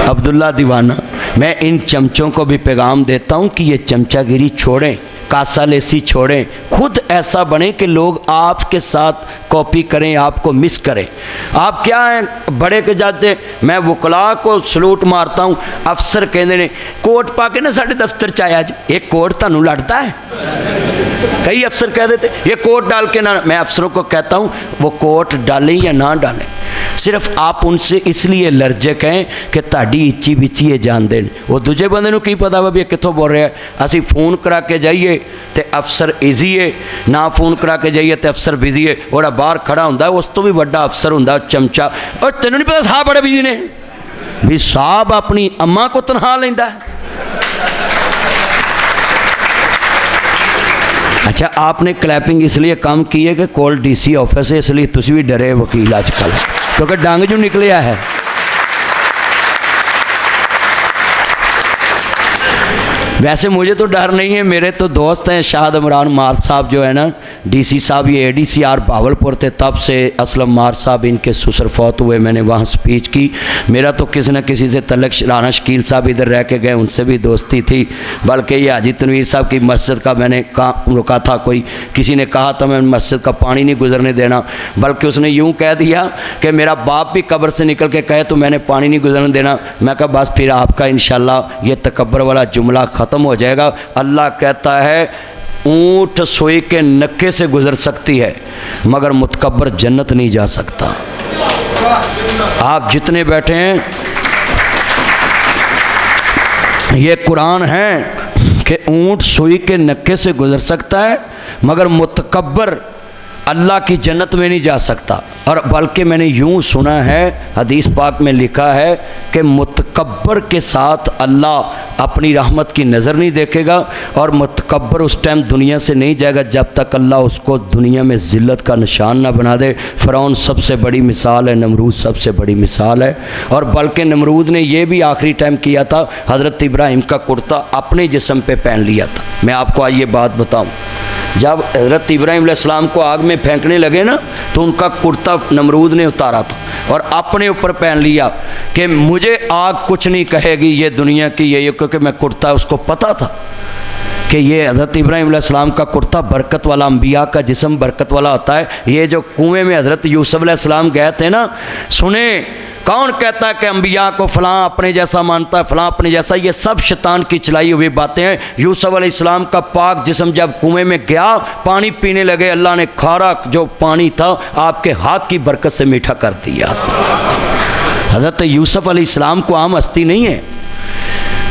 [SPEAKER 2] अब्दुल्ला दीवाना। मैं इन चमचों को भी पैगाम देता हूँ कि ये चमचागिरी छोड़ें, कासालेसी छोड़ें, खुद ऐसा बने कि लोग आपके साथ कॉपी करें, आपको मिस करें। आप क्या हैं बड़े के जाते, मैं वकला को सलूट मारता हूँ। अफसर कहते हैं कोट पा के ना साढ़े दफ्तर च आया जी, एक कोट तुहानू लड़ता है कई अफसर कह देते ये कोट डाल के ना, मैं अफसरों को कहता हूँ वो कोट डालें या ना डालें, सिर्फ आप उनसे इसलिए एलर्जिक हैं कि ताड़ी इच्ची बिची ये जान दें। वो दूजे बंदे नूं की पता वा भी कितों बोल रहा है। असी फोन करा के जाइए तो अफसर ईजी है, ना फोन करा के जाइए तो अफसर बिजी है। वो बाहर खड़ा होंदा उस तो भी वड्डा अफसर होंदा चमचा। और तेनों नहीं पता साहब बड़े बिजी ने भी साहब अपनी अम्मा को तनखा लेंदा है। अच्छा आपने क्लैपिंग इसलिए कम की है कि कोल डीसी ऑफिस है, इसलिए तुम भी डरे वकील आजकल क्योंकि डंग जो निकलिया है। वैसे मुझे तो डर नहीं है, मेरे तो दोस्त हैं शाहद इमरान मार साहब जो है ना डीसी साहब, ये एडीसीआर भावलपुर थे, तब से असलम मार साहब इनके ससुर फौत हुए, मैंने वहाँ स्पीच की। मेरा तो किसी न किसी से तलक, राना शकील साहब इधर रह के गए उनसे भी दोस्ती थी, बल्कि ये हाजी तनवीर साहब की मस्जिद का मैंने रुका था, कोई किसी ने कहा था मैं मस्जिद का पानी नहीं गुजरने देना, बल्कि उसने यूँ कह दिया कि मेरा बाप भी कब्र से निकल के कहे तो मैंने पानी नहीं गुजरने देना। मैं कहा बस फिर आपका इंशाल्लाह ये तकब्बर वाला जुमला ख़त्म हो जाएगा। अल्लाह कहता है ऊंट सोई के नक्के से गुजर सकती है मगर मुतकब्बर जन्नत नहीं जा सकता। आप जितने बैठे हैं ये कुरान है कि ऊंट सुई के नक्के से गुजर सकता है मगर मुतकब्बर अल्लाह की जन्नत में नहीं जा सकता। और बल्कि मैंने यूँ सुना है हदीस पाक में लिखा है कि मुतकब्बर के साथ अल्लाह अपनी रहमत की नज़र नहीं देखेगा और मुतकब्बर उस टाइम दुनिया से नहीं जाएगा जब तक अल्लाह उसको दुनिया में ज़िल्लत का निशान ना बना दे। फ़िरौन सबसे बड़ी मिसाल है, नमरूद सबसे बड़ी मिसाल है। और बल्कि नमरूद ने यह भी आखिरी टाइम किया था, हज़रत इब्राहिम का कुर्ता अपने जिस्म पे पहन लिया था। मैं आपको आज ये बात बताऊँ, जब हज़रत इब्राहिम अलैहिस्सलाम को आग में फेंकने लगे ना तो उनका कुर्ता नमरूद ने उतारा था और अपने ऊपर पहन लिया कि मुझे आग कुछ नहीं कहेगी ये दुनिया की ये, क्योंकि मैं कुर्ता उसको पता था कि ये हज़रत इब्राहिम अलैहिस्सलाम का कुर्ता बरकत वाला, अम्बिया का जिस्म बरकत वाला होता है। ये जो कुएं में हज़रत यूसुफ अलैहिस्सलाम गए थे ना, सुने कौन कहता है कि अम्बिया को फ़लाँ अपने जैसा मानता है, फ़लाँ अपने जैसा, ये सब शैतान की चलाई हुई बातें हैं। यूसुफ अलैहिस्सलाम का पाक जिस्म जब कुएं में गया पानी पीने लगे, अल्लाह ने खारा जो पानी था आपके हाथ की बरकत से मीठा कर दिया। हज़रत यूसुफ अलैहिस्सलाम को आम हस्ती नहीं है।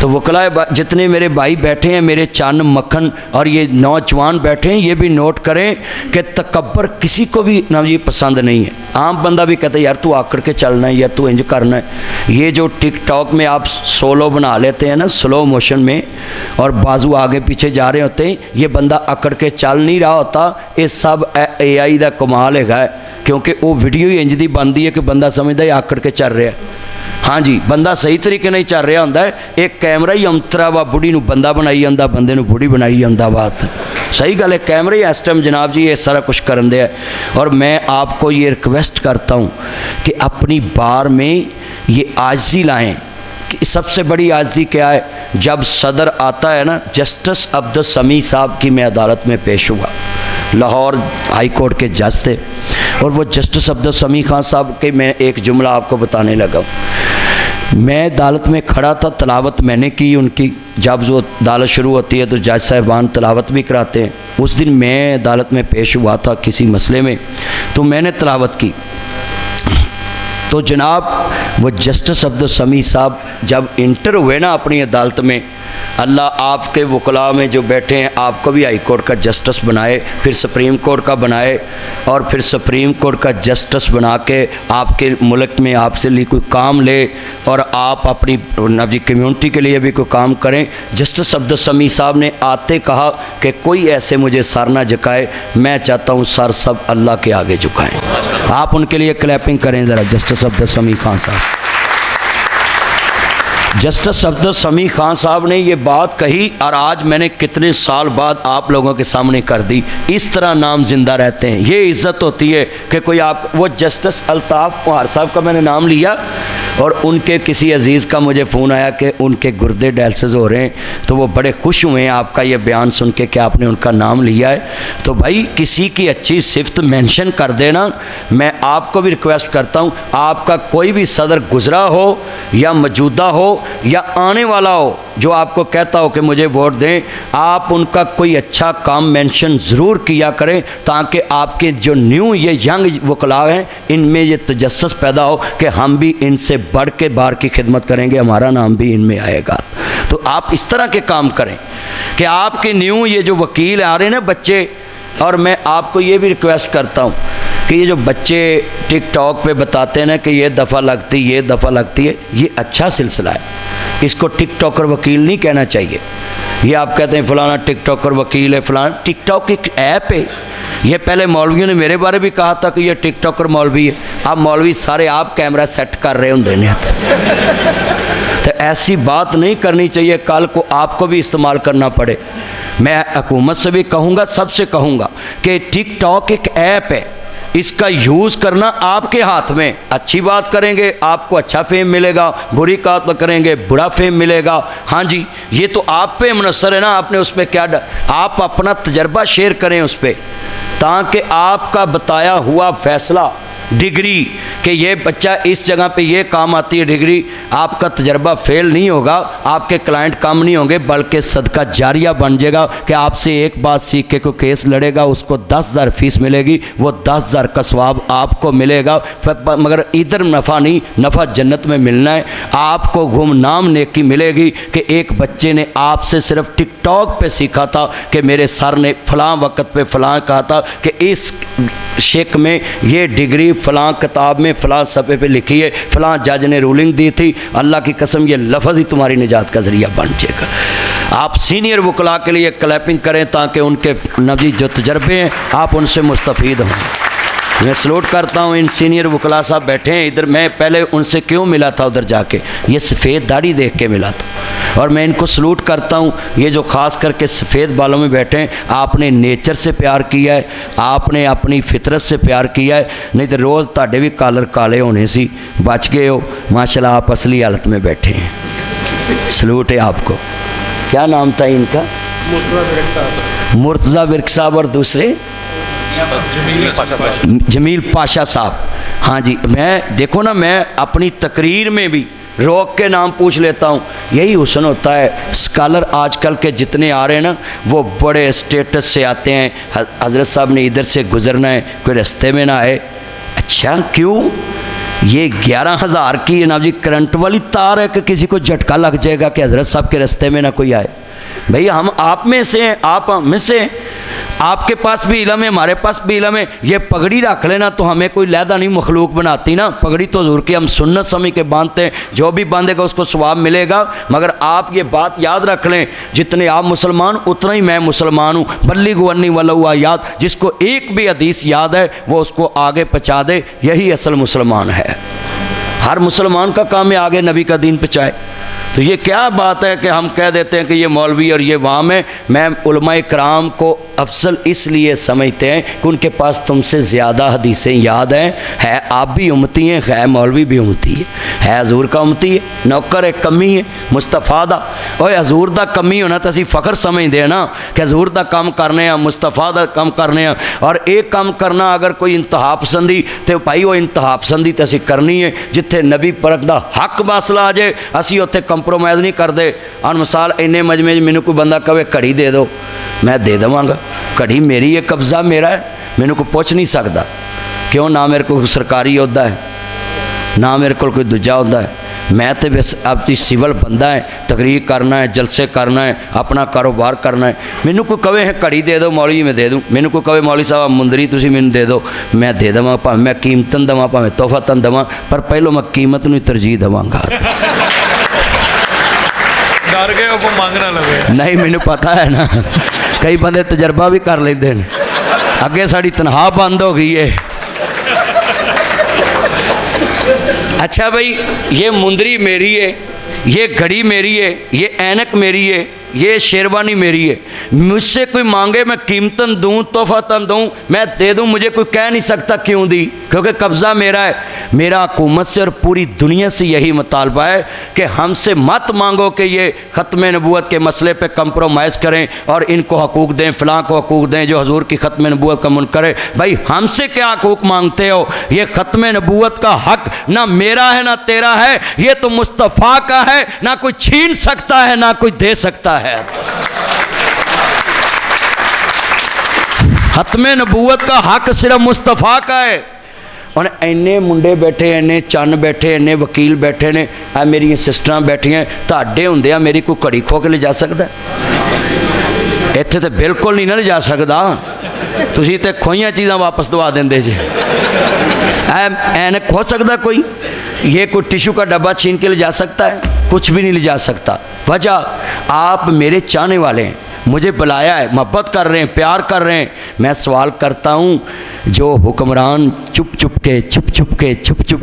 [SPEAKER 2] तो वकला जितने मेरे भाई बैठे हैं, मेरे चान मक्खन और ये नौजवान बैठे हैं, ये भी नोट करें कि तकब्बर किसी को भी ना ये पसंद नहीं है। आम बंदा भी कहता है यार तू आकर के चलना है, यार तू इंज करना है। ये जो टिकटॉक में आप सोलो बना लेते हैं ना स्लो मोशन में और बाजू आगे पीछे जा रहे होते हैं, ये बंदा अकड़ के चल नहीं रहा होता। ये सब AI का कमाल है, क्योंकि वो वीडियो ही इंज दी बनती है कि बंदा समझदा है आकड़ के चल रहा है। हाँ जी, बंदा सही तरीके नहीं चल रहा होंदा है, एक कैमरा ही अंतरा वा बुढ़ी नूं बंदा बनाई जांदा, बंदे नूं बुढ़ी बनाई जांदा। बात सही गल है, कैमरे ही इस टाइम जनाब जी ये सारा कुछ करन दे। और मैं आपको ये रिक्वेस्ट करता हूँ कि अपनी बार में ये आजी लाएँ। कि सबसे बड़ी आजी क्या है, जब सदर आता है ना, जस्टिस अब्दुल समी साहब की मैं अदालत में पेश हुआ, लाहौर हाई कोर्ट के जज थे, और वो जस्टिस अब्दुल समी खान साहब के मैं एक जुमला आपको बताने लगा। मैं अदालत में खड़ा था, तलावत मैंने की उनकी। जब जो अदालत शुरू होती है तो जज साहिबान तलावत भी कराते हैं। उस दिन मैं अदालत में पेश हुआ था किसी मसले में, तो मैंने तलावत की। तो जनाब वो जस्टिस अब्दुल समी साहब जब इंटर हुए ना अपनी अदालत में, अल्लाह आपके वकला में जो बैठे हैं आपको भी हाई कोर्ट का जस्टिस बनाए, फिर सुप्रीम कोर्ट का बनाए, और फिर सुप्रीम कोर्ट का जस्टिस बना के आपके मुल्क में आपसे लिए कोई काम ले और आप अपनी नबी कम्यूनिटी के लिए भी कोई काम करें। जस्टिस अब्दुल समी साहब ने आते कहा कि कोई ऐसे मुझे सर ना झुकाए, मैं चाहता हूँ सर सब अल्लाह के आगे झुकाएँ। आप उनके लिए क्लैपिंग करें ज़रा, जस्टिस अब्दुल समी खान साहब। जस्टिस अब्दुल समी खान साहब ने ये बात कही और आज मैंने कितने साल बाद आप लोगों के सामने कर दी। इस तरह नाम जिंदा रहते हैं, ये इज़्ज़त होती है कि कोई आप, वो जस्टिस अल्ताफ़ कुहार साहब का मैंने नाम लिया और उनके किसी अजीज़ का मुझे फ़ोन आया कि उनके गुर्दे डायलिसिस हो रहे हैं, तो वो बड़े खुश हुए हैं आपका ये बयान सुन के कि आपने उनका नाम लिया है। तो भाई किसी की अच्छी सिफ्त मेंशन कर देना। मैं आपको भी रिक्वेस्ट करता हूँ, आपका कोई भी सदर गुजरा हो या मौजूदा हो, या आने वाला हो जो आपको कहता हो कि मुझे वोट दें, आप उनका कोई अच्छा काम मेंशन ज़रूर किया करें, ताकि आपके जो न्यू ये यंग वकला हैं इनमें ये तजस्सुस पैदा हो कि हम भी इनसे बढ़ के बाहर की खिदमत करेंगे, हमारा नाम भी इनमें आएगा। तो आप इस तरह के काम करें कि आपके न्यू ये जो वकील आ रहे हैं ना बच्चे, और मैं आपको ये भी रिक्वेस्ट करता हूँ कि ये जो बच्चे टिकटॉक पे बताते हैं ना कि ये दफ़ा लगती ये दफ़ा लगती है, ये अच्छा सिलसिला है, इसको टिकटॉकर वकील नहीं कहना चाहिए। ये आप कहते हैं फ़लाना टिकटॉकर वकील है, फ़लाना, टिकटॉक एक ऐप है। ये पहले मौलवियों ने मेरे बारे भी कहा था कि ये टिकटॉकर मौलवी है, अब मौलवी सारे आप कैमरा सेट कर रहे होंगे ने। तो ऐसी बात नहीं करनी चाहिए, कल को आपको भी इस्तेमाल करना पड़े। मैं हुकूमत से भी कहूँगा, सबसे कहूँगा कि टिकटॉक एक ऐप है, इसका यूज़ करना आपके हाथ में। अच्छी बात करेंगे आपको अच्छा फेम मिलेगा, बुरी बात करेंगे बुरा फेम मिलेगा। हाँ जी, ये तो आप पे मुनसर है ना, आपने उस पर क्या आप अपना तजर्बा शेयर करें उस पर, ताकि आपका बताया हुआ फैसला डिग्री कि ये बच्चा इस जगह पे ये काम आती है डिग्री, आपका तजर्बा फेल नहीं होगा, आपके क्लाइंट कम नहीं होंगे, बल्कि सदका जारिया बन जाएगा कि आपसे एक बात सीख के कोई केस लड़ेगा उसको 10,000 फीस मिलेगी, वो 10,000 का सवाब आपको मिलेगा। मगर इधर नफ़ा नहीं, नफ़ा जन्नत में मिलना है। आपको गुमनाम नेकी मिलेगी कि एक बच्चे ने आपसे सिर्फ टिकटॉक पे सीखा था कि मेरे सर ने फ़लाँ वक़्त पे फ़लाँ कहा था कि इस शेख में ये डिग्री फ़लाँ किताब में फ़लाँ सफ़े पे लिखी है, फ़लाँ जज ने रूलिंग दी थी, अल्लाह की कसम ये लफ्ज़ ही तुम्हारी निजात का ज़रिया बन जाएगा। आप सीनियर वकला के लिए क्लैपिंग करें ताकि उनके नबी जो तजर्बे हैं आप उनसे मुस्तफ़ीद हों। मैं सलूट करता हूँ इन सीनियर वकला साहब बैठे हैं इधर, मैं पहले उनसे क्यों मिला था उधर जाके, ये सफ़ेद दाढ़ी देख के मिला था, और मैं इनको सलूट करता हूँ। ये जो ख़ास करके सफ़ेद बालों में बैठे हैं, आपने नेचर से प्यार किया है, आपने अपनी फितरत से प्यार किया है, नहीं तो रोज़ ताड़े भी कालर काले होने सी बच गए हो। माशाल्लाह आप असली हालत में बैठे हैं, सलूट है आपको। क्या नाम था इनका? मुर्तज़ा विर्क साहब और दूसरे जमील पाशा साहब। हाँ जी, मैं देखो ना, मैं अपनी तकरीर में भी रोक के नाम पूछ लेता हूँ, यही हुस्न होता है। स्कॉलर आजकल के जितने आ रहे हैं ना, वो बड़े स्टेटस से आते हैं, हज़रत साहब ने इधर से गुजरना है, कोई रास्ते में ना आए। अच्छा क्यों? ये 11,000 की ना जी करंट वाली तार है कि किसी को झटका लग जाएगा कि हज़रत साहब के रास्ते में ना कोई आए? भाई हम आप में से हैं, आप हम में से हैं, आपके पास भी इल्म है, हमारे पास भी इल्म है। ये पगड़ी रख लेना तो हमें कोई लहदा नहीं मखलूक बनाती ना, पगड़ी तो ज़रूर की हम सुन्नत समझ के बांधते हैं, जो भी बांधेगा उसको सवाब मिलेगा। मगर आप ये बात याद रख लें, जितने आप मुसलमान उतना ही मैं मुसलमान हूँ। बल्लिगु अन्नी वलौ आयात, जिसको एक भी हदीस याद है वो उसको आगे पहुँचा दे, यही असल मुसलमान है। हर मुसलमान का काम है आगे नबी का दीन पहुँचाए। तो ये क्या बात है कि हम कह देते हैं कि ये मौलवी और ये वाम है। मैं उलमाए कराम को अफसल इसलिए समझते हैं कि उनके पास तुमसे ज़्यादा हदीसें याद हैं। है आप भी उम्मती हैं, है मौलवी भी उम्मती है हजूर का उम्मती है, नौकर है, कमी है मुस्तफा दा। और हजूर दा कमी होना तो असी फ़ख्र समझते हैं ना कि हजूर दा काम करने, मुस्तफा दा काम करने। और एक काम करना अगर कोई इंतहा पसंदी तो भाई वो इंतहा पसंदी तो असी करनी है। जिथे नबी परख दा हक मसला आ जाए असी उत्थे कंप्रोमाइज़ नहीं करते। अन मिसाल इन्ने मजमे मैनू कोई बंदा कहे घड़ी दे दो, मैं दे देवांगा। घड़ी मेरी है, कब्ज़ा मेरा है, मैनू कोई पुछ नहीं सकता। क्यों? ना मेरे को सरकारी अहुदा है, ना मेरे को कोई दूजा अहुदा है। मैं तो बस अपनी सिविल बंदा है, तकरीर करना है, जलसे करना है, अपना कारोबार करना है। मैनू कोई कहे है घड़ी दे दो मौलवी मैं दे दूँ, मैनू कोई कहे मौलवी साहब मुंदरी तुसीं मैनू दे दो, मैं दे देवां। भावें मैं कीमतन देवां, भावें तोहफतन देवां, पर पहलों मैं कीमत नूं तरजीह देवांगा।
[SPEAKER 1] डर गए को मांगना लगे।
[SPEAKER 2] नहीं, मैनू पता है ना, कई बंदे तजर्बा भी कर लेते हैं। अगे साड़ी तनख्वाह बंद हो गई है। अच्छा भाई, ये मुंदरी मेरी है, ये घड़ी मेरी है, ये ऐनक मेरी है, ये शेरवानी मेरी है। मुझसे कोई मांगे मैं कीमतन दूँ, तोहफतन दूँ, मैं दे दूँ। मुझे कोई कह नहीं सकता क्यों दी, क्योंकि कब्ज़ा मेरा है। मेरा हुकूमत से और पूरी दुनिया से यही मुतालबा है कि हमसे मत मांगो कि ये ख़त्म नबूवत के मसले पे कंप्रोमाइज़ करें और इनको हकूक़ दें, फ़लाँ को हकूक़ दें जो हजूर की ख़त्म नबूवत का मुनकर है। भाई हमसे क्या हकूक़ मांगते हो? ये ख़त्म नबूवत का हक ना मेरा है ना तेरा है, ये तो मुस्तफ़ा का है। है, ना कोई छीन सकता है, ना कोई दे सकता है। खत्मे नबूवत का हक सिर्फ मुस्तफ़ा का है। और इन्ने मुंडे बैठे, इन्ने चन्न बैठे, इन्ने वकील बैठे ने, आ मेरी सिस्टर बैठियां, तुहाडे हुंदियां मेरी कोई घड़ी खो के ले जा सकता? इत्थे तो बिल्कुल नहीं ना ले जा सकता। तुसीं ते खोईयां चीज़ां वापस दवा देंदे जी। ऐनक हो सकता कोई? ये कोई टिशू का डब्बा छीन के ले जा सकता है? कुछ भी नहीं ले जा सकता। वजह आप मेरे चाहने वाले हैं, मुझे बुलाया है, मोहब्बत कर रहे हैं, प्यार कर रहे हैं। मैं सवाल करता हूँ, जो हुक्मरान चुप चुप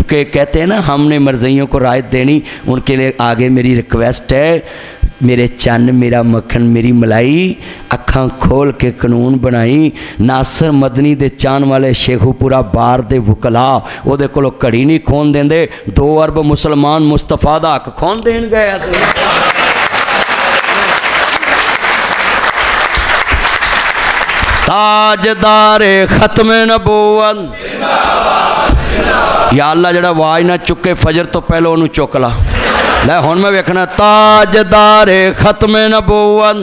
[SPEAKER 2] के कहते हैं ना हमने मर्जियों को रायत देनी, उनके लिए आगे मेरी रिक्वेस्ट है, मेरे चन्न, मेरा मक्खन, मेरी मलाई, अखां खोल के कानून बनाई। नासर मदनी दे चाहन वाले शेखूपुरा बार दे वकला उहदे कोलों घड़ी नहीं खोन देंदे। 2 अरब मुसलमान मुस्तफा दा हक खोन देन गए। ताजदारे खत्मे नबूवत, या अल्लाह जड़ा आवाज ना चुके फजर तो पहले उन्होंने चुक ला। लै हुण मैं वेखना, ताजदारे खत्मे नबूवत,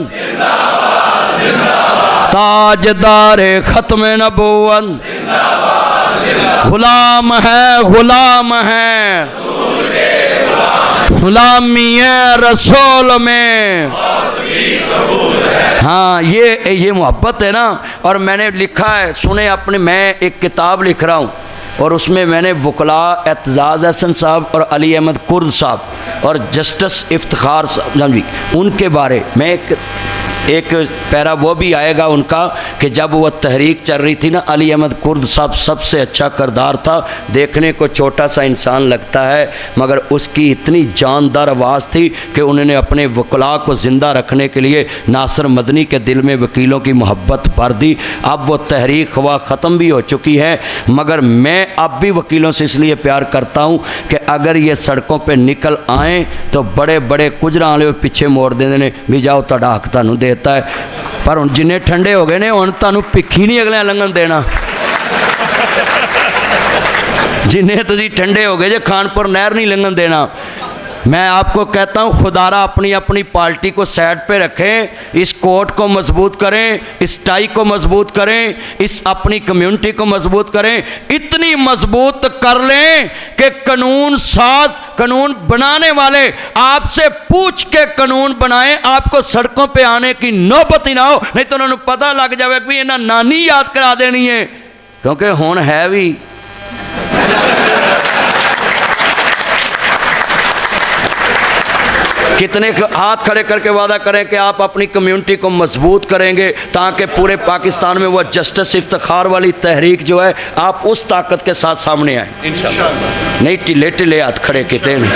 [SPEAKER 2] ताजदारे खत्मे नबूवत, गुलाम है, गुलाम है, गुलामी है रसूल में। हाँ, ये मोहब्बत है ना। और मैंने लिखा है, सुने अपने, मैं एक किताब लिख रहा हूँ और उसमें मैंने वकला एतजाज़ हसन साहब और अली अहमद कुर्द साहब और जस्टिस इफ्तिखार साहब जी, उनके बारे में एक पैरा वो भी आएगा उनका कि जब वो तहरीक चल रही थी ना, अली अहमद कुर्द साहब सबसे अच्छा किरदार था। देखने को छोटा सा इंसान लगता है मगर उसकी इतनी जानदार आवाज़ थी कि उन्होंने अपने वकला को ज़िंदा रखने के लिए नासिर मदनी के दिल में वकीलों की मोहब्बत भर दी। अब वो तहरीक हुआ ख़त्म भी हो चुकी है, मगर मैं अब भी वकीलों से इसलिए प्यार करता हूँ कि अगर ये सड़कों पर निकल आएँ तो बड़े बड़े कुजरा वाले पीछे मोड़ देंगे ने भी जाओ तुहाडा हक तुहानूं दे है। पर हुण जिन्ने ठंडे हो गए ने हुण तुहानूं भिक्खी नहीं अगले लंघन देना। जिन्ने तुसीं ठंडे हो गए जे खानपुर नहर नहीं लंघन देना। मैं आपको कहता हूँ, खुदारा अपनी अपनी पार्टी को साइड पे रखें, इस कोर्ट को मजबूत करें, इस टाई को मजबूत करें, इस अपनी कम्युनिटी को मजबूत करें, इतनी मजबूत कर लें कि कानून साज, कानून बनाने वाले आपसे पूछ के कानून बनाएं, आपको सड़कों पे आने की नौबत ही ना हो। नहीं तो उन्होंने पता लग जाए कि इन्हें नानी याद करा देनी है, क्योंकि हुण है भी कितने हाथ खड़े करके वादा करें कि आप अपनी कम्युनिटी को मजबूत करेंगे ताकि पूरे पाकिस्तान में वो जस्टिस इफ्तिखार वाली तहरीक जो है आप उस ताकत के साथ सामने आए इंशाअल्लाह। नहीं टिले टिले हाथ खड़े किते नहीं।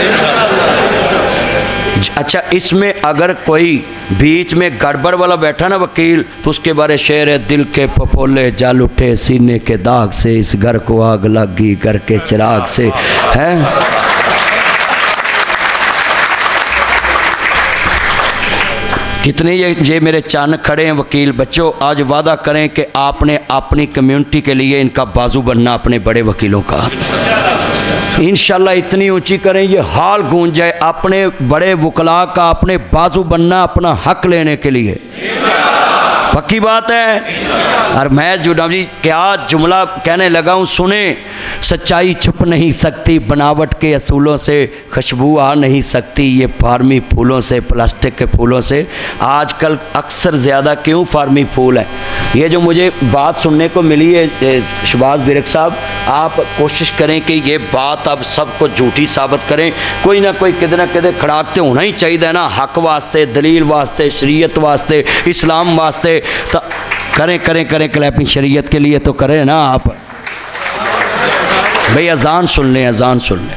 [SPEAKER 2] अच्छा, इसमें अगर कोई बीच में गड़बड़ वाला बैठा ना वकील, तो उसके बारे शेर है, दिल के पपोले जल उठे सीने के दाग से, इस घर को आग लगी घर के चिराग से, है। कितने ये मेरे चान खड़े हैं वकील बच्चों, आज वादा करें कि आपने अपनी कम्युनिटी के लिए इनका बाजू बनना, अपने बड़े वकीलों का इंशाल्लाह इतनी ऊंची करें ये हाल गूंज जाए, अपने बड़े वकला का अपने बाजू बनना अपना हक लेने के लिए। पक्की बात है। और मैं जुनाब जी क्या जुमला कहने लगा हूँ, सुने। सच्चाई छुप नहीं सकती बनावट के असूलों से, खुशबू आ नहीं सकती ये फार्मी फूलों से, प्लास्टिक के फूलों से। आजकल अक्सर ज़्यादा क्यों फार्मी फूल हैं? ये जो मुझे बात सुनने को मिली है शहबाज बिरक साहब, आप कोशिश करें कि ये बात अब सबको झूठी साबित करें। कोई ना कोई किधर ना किधर खड़ाकते होना ही चाहिए ना, हक वास्ते, दलील वास्ते, शरीयत वास्ते, इस्लाम वास्ते। तो करें करें करें क्लैपिंग शरीयत के लिए तो करें ना आप। भाई अजान सुन लें, अजान सुन लें।